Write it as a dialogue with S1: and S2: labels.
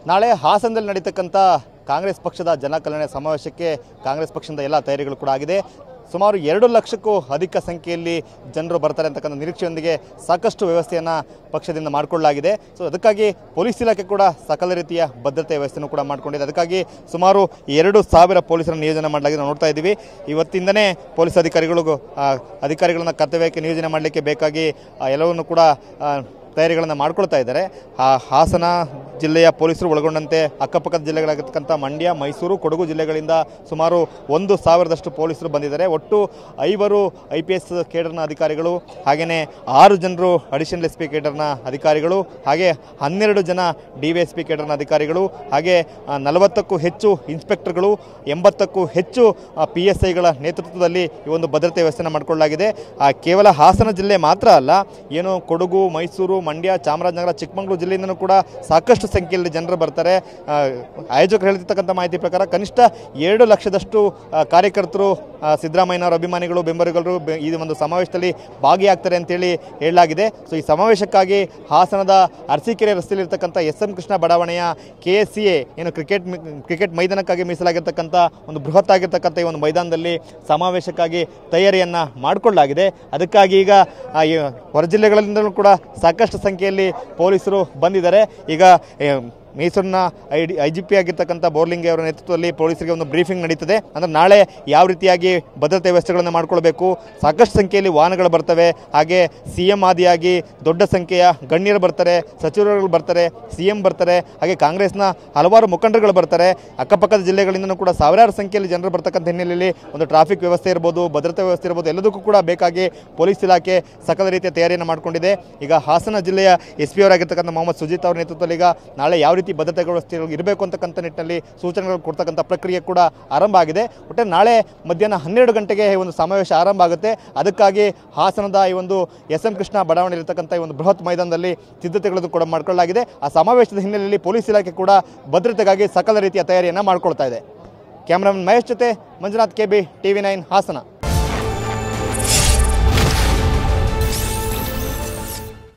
S1: ನಾಳೆ ಹಾಸನದಲ್ಲಿ ನಡೀತಕ್ಕಂಥ ಕಾಂಗ್ರೆಸ್ ಪಕ್ಷದ ಜನಕಲ್ಯಾಣ ಸಮಾವೇಶಕ್ಕೆ ಕಾಂಗ್ರೆಸ್ ಪಕ್ಷದ ಎಲ್ಲ ತಯಾರಿಗಳು ಕೂಡ ಆಗಿದೆ. ಸುಮಾರು 2 ಲಕ್ಷಕ್ಕೂ ಅಧಿಕ ಸಂಖ್ಯೆಯಲ್ಲಿ ಜನರು ಬರ್ತಾರೆ ಅಂತಕ್ಕಂಥ ನಿರೀಕ್ಷೆಯೊಂದಿಗೆ ಸಾಕಷ್ಟು ವ್ಯವಸ್ಥೆಯನ್ನು ಪಕ್ಷದಿಂದ ಮಾಡಿಕೊಳ್ಳಲಾಗಿದೆ. ಸೊ ಅದಕ್ಕಾಗಿ ಪೊಲೀಸ್ ಇಲಾಖೆ ಕೂಡ ಸಕಲ ರೀತಿಯ ಭದ್ರತೆ ವ್ಯವಸ್ಥೆಯನ್ನು ಕೂಡ ಮಾಡಿಕೊಂಡಿದೆ. ಅದಕ್ಕಾಗಿ ಸುಮಾರು 2,000 ಪೊಲೀಸರನ್ನು ನಿಯೋಜನೆ ಮಾಡಲಾಗಿದೆ. ನಾವು ನೋಡ್ತಾ ಇದ್ದೀವಿ, ಇವತ್ತಿಂದನೇ ಪೊಲೀಸ್ ಅಧಿಕಾರಿಗಳನ್ನ ಕರ್ತವ್ಯಕ್ಕೆ ನಿಯೋಜನೆ ಮಾಡಲಿಕ್ಕೆ ಬೇಕಾಗಿ ಎಲ್ಲವನ್ನು ಕೂಡ ತಯಾರಿಗಳನ್ನು ಮಾಡ್ಕೊಳ್ತಾ ಇದ್ದಾರೆ. ಹಾಸನ ಜಿಲ್ಲೆಯ ಪೊಲೀಸರು ಒಳಗೊಂಡಂತೆ ಅಕ್ಕಪಕ್ಕದ ಜಿಲ್ಲೆಗಳಾಗಿರ್ತಕ್ಕಂಥ ಮಂಡ್ಯ, ಮೈಸೂರು, ಕೊಡಗು ಜಿಲ್ಲೆಗಳಿಂದ ಸುಮಾರು 1,000ದಷ್ಟು ಪೊಲೀಸರು ಬಂದಿದ್ದಾರೆ. ಒಟ್ಟು 5 IPS ಕೇಡರ್ನ ಅಧಿಕಾರಿಗಳು, ಹಾಗೆಯೇ 6 ಜನರು ಅಡಿಷನಲ್ SP ಕೇಡರ್ನ ಅಧಿಕಾರಿಗಳು, ಹಾಗೆ 12 ಜನ DYSP ಕೇಡರ್ನ ಅಧಿಕಾರಿಗಳು, ಹಾಗೆ 40ಕ್ಕೂ ಹೆಚ್ಚು ಇನ್ಸ್ಪೆಕ್ಟರ್ಗಳು, 80ಕ್ಕೂ ಹೆಚ್ಚು PSIಗಳ ನೇತೃತ್ವದಲ್ಲಿ ಈ ಒಂದು ಭದ್ರತೆ ವ್ಯವಸ್ಥೆಯನ್ನು ಮಾಡಿಕೊಳ್ಳಲಾಗಿದೆ. ಕೇವಲ ಹಾಸನ ಜಿಲ್ಲೆ ಮಾತ್ರ ಅಲ್ಲ, ಏನು ಕೊಡಗು, ಮೈಸೂರು, ಮಂಡ್ಯ, ಚಾಮರಾಜನಗರ, ಚಿಕ್ಕಮಗಳೂರು ಜಿಲ್ಲೆಯಿಂದಲೂ ಕೂಡ ಸಾಕಷ್ಟು ಸಂಖ್ಯೆಯಲ್ಲಿ ಜನರು ಬರ್ತಾರೆ. ಆಯೋಜಕರು ಹೇಳ್ತಿರ್ತಕ್ಕಂಥ ಮಾಹಿತಿ ಪ್ರಕಾರ ಕನಿಷ್ಠ 2 ಲಕ್ಷದಷ್ಟು ಕಾರ್ಯಕರ್ತರು, ಸಿದ್ದರಾಮಯ್ಯನವರ ಅಭಿಮಾನಿಗಳು, ಬೆಂಬಲಿಗರು ಈ ಒಂದು ಸಮಾವೇಶದಲ್ಲಿ ಭಾಗಿಯಾಗ್ತಾರೆ ಅಂತೇಳಿ ಹೇಳಲಾಗಿದೆ. ಸೊ ಈ ಸಮಾವೇಶಕ್ಕಾಗಿ ಹಾಸನದ ಅರಸೀಕೆರೆ ರಸ್ತೆಯಲ್ಲಿರ್ತಕ್ಕಂಥ SM ಕೃಷ್ಣ ಬಡಾವಣೆಯ KSCA ಏನು ಕ್ರಿಕೆಟ್ ಮೈದಾನಕ್ಕಾಗಿ ಮೀಸಲಾಗಿರ್ತಕ್ಕಂಥ ಒಂದು ಬೃಹತ್ ಆಗಿರ್ತಕ್ಕಂಥ ಈ ಒಂದು ಮೈದಾನದಲ್ಲಿ ಸಮಾವೇಶಕ್ಕಾಗಿ ತಯಾರಿಯನ್ನು ಮಾಡಿಕೊಳ್ಳಲಾಗಿದೆ. ಅದಕ್ಕಾಗಿ ಈಗ ಹೊರ ಜಿಲ್ಲೆಗಳಿಂದಲೂ ಕೂಡ ಸಾಕಷ್ಟು ಸಂಖ್ಯೆಯಲ್ಲಿ ಪೊಲೀಸರು ಬಂದಿದ್ದಾರೆ. ಈಗ ಮೈಸೂರಿನ IGP ಆಗಿರ್ತಕ್ಕಂಥ ಬೋರ್ಲಿಂಗೆ ಅವರ ನೇತೃತ್ವದಲ್ಲಿ ಪೊಲೀಸರಿಗೆ ಒಂದು ಬ್ರೀಫಿಂಗ್ ನಡೀತದೆ. ಅಂದರೆ ನಾಳೆ ಯಾವ ರೀತಿಯಾಗಿ ಭದ್ರತೆ ವ್ಯವಸ್ಥೆಗಳನ್ನು ಮಾಡಿಕೊಳ್ಬೇಕು, ಸಾಕಷ್ಟು ಸಂಖ್ಯೆಯಲ್ಲಿ ವಾಹನಗಳು ಬರ್ತವೆ, ಹಾಗೆ CM ಆದಿಯಾಗಿ ದೊಡ್ಡ ಸಂಖ್ಯೆಯ ಗಣ್ಯರು ಬರ್ತಾರೆ, ಸಚಿವರುಗಳು ಬರ್ತಾರೆ, CM ಬರ್ತಾರೆ, ಹಾಗೆ ಕಾಂಗ್ರೆಸ್ನ ಹಲವಾರು ಮುಖಂಡರುಗಳು ಬರ್ತಾರೆ. ಅಕ್ಕಪಕ್ಕದ ಜಿಲ್ಲೆಗಳಿಂದಲೂ ಕೂಡ ಸಾವಿರಾರು ಸಂಖ್ಯೆಯಲ್ಲಿ ಜನರು ಬರ್ತಕ್ಕಂಥ ಹಿನ್ನೆಲೆಯಲ್ಲಿ ಒಂದು ಟ್ರಾಫಿಕ್ ವ್ಯವಸ್ಥೆ ಇರ್ಬೋದು, ಭದ್ರತೆ ವ್ಯವಸ್ಥೆ ಇರ್ಬೋದು, ಎಲ್ಲದಕ್ಕೂ ಕೂಡ ಬೇಕಾಗಿ ಪೊಲೀಸ್ ಇಲಾಖೆ ಸಕಲ ರೀತಿಯ ತಯಾರಿಯನ್ನು ಮಾಡಿಕೊಂಡಿದೆ. ಈಗ ಹಾಸನ ಜಿಲ್ಲೆಯ SP ಅವರಾಗಿರ್ತಕ್ಕಂಥ ಮೊಹಮ್ಮದ್ ಸುಜಿತ್ ಅವರ ನೇತೃತ್ವದಲ್ಲಿ ಈಗ ನಾಳೆ ಯಾವ ರೀತಿ ಭದ್ರತೆ ವ್ಯವಸ್ಥೆಗಳು ಇರಬೇಕು ಅಂತಕ್ಕಂಥ ನಿಟ್ಟಿನಲ್ಲಿ ಸೂಚನೆಗಳು ಕೊಡ್ತಕ್ಕಂಥ ಪ್ರಕ್ರಿಯೆ ಕೂಡ ಆರಂಭ ಆಗಿದೆ. ಒಟ್ಟೆ ನಾಳೆ ಮಧ್ಯಾಹ್ನ 12 ಗಂಟೆಗೆ ಈ ಒಂದು ಸಮಾವೇಶ ಆರಂಭ ಆಗುತ್ತೆ. ಅದಕ್ಕಾಗಿ ಹಾಸನದ ಈ ಒಂದು SM ಕೃಷ್ಣ ಬಡಾವಣೆ ಇರತಕ್ಕಂಥ ಈ ಒಂದು ಬೃಹತ್ ಮೈದಾನದಲ್ಲಿ ಸಿದ್ಧತೆಗಳನ್ನು ಕೂಡ ಮಾಡಿಕೊಳ್ಳಲಾಗಿದೆ. ಆ ಸಮಾವೇಶದ ಹಿನ್ನೆಲೆಯಲ್ಲಿ ಪೊಲೀಸ್ ಇಲಾಖೆ ಕೂಡ ಭದ್ರತೆಗಾಗಿ ಸಕಲ ರೀತಿಯ ತಯಾರಿಯನ್ನು ಮಾಡಿಕೊಳ್ತಾ ಇದೆ. ಕ್ಯಾಮರಾಮನ್ ಮಹೇಶ್ ಜೊತೆ ಮಂಜುನಾಥ್, KB, TV9 ಹಾಸನ.